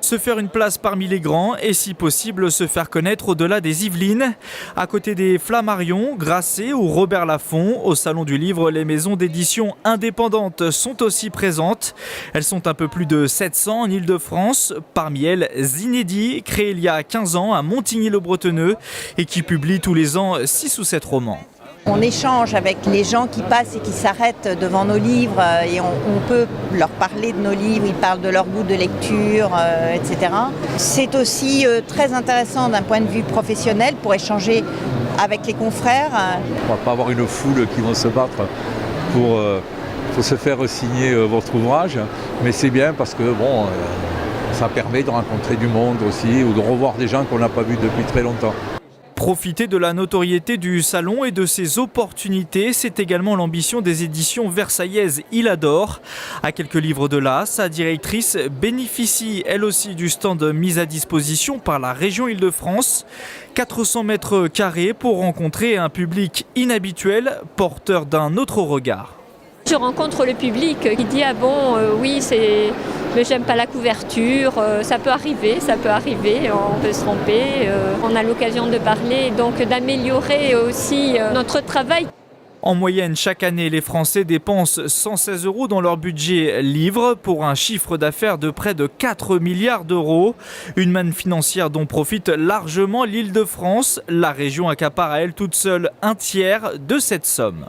Se faire une place parmi les grands et si possible se faire connaître au-delà des Yvelines. À côté des Flammarion, Grasset ou Robert Laffont, au Salon du Livre, les maisons d'édition indépendantes sont aussi présentes. Elles sont un peu plus de 700 en Ile-de-France. Parmi elles, Zinedi, créé il y a 15 ans à Montigny-le-Bretonneux et qui publie tous les ans 6 ou 7 romans. On échange avec les gens qui passent et qui s'arrêtent devant nos livres et on peut leur parler de nos livres, ils parlent de leur goût de lecture, etc. C'est aussi très intéressant d'un point de vue professionnel pour échanger avec les confrères. On ne va pas avoir une foule qui vont se battre pour se faire signer votre ouvrage, mais c'est bien parce que ça permet de rencontrer du monde aussi ou de revoir des gens qu'on n'a pas vus depuis très longtemps. Profiter de la notoriété du salon et de ses opportunités, c'est également l'ambition des éditions versaillaises Il Adore. À quelques livres de là, sa directrice bénéficie elle aussi du stand mis à disposition par la région Île-de-France. 400 mètres carrés pour rencontrer un public inhabituel, porteur d'un autre regard. Je rencontre le public qui dit oui mais j'aime pas la couverture, ça peut arriver, on peut se tromper, on a l'occasion de parler, donc d'améliorer aussi notre travail. En moyenne, chaque année, les Français dépensent 116 € dans leur budget livre pour un chiffre d'affaires de près de 4 milliards d'euros. Une manne financière dont profite largement l'Île-de-France. La région accapare à elle toute seule un tiers de cette somme.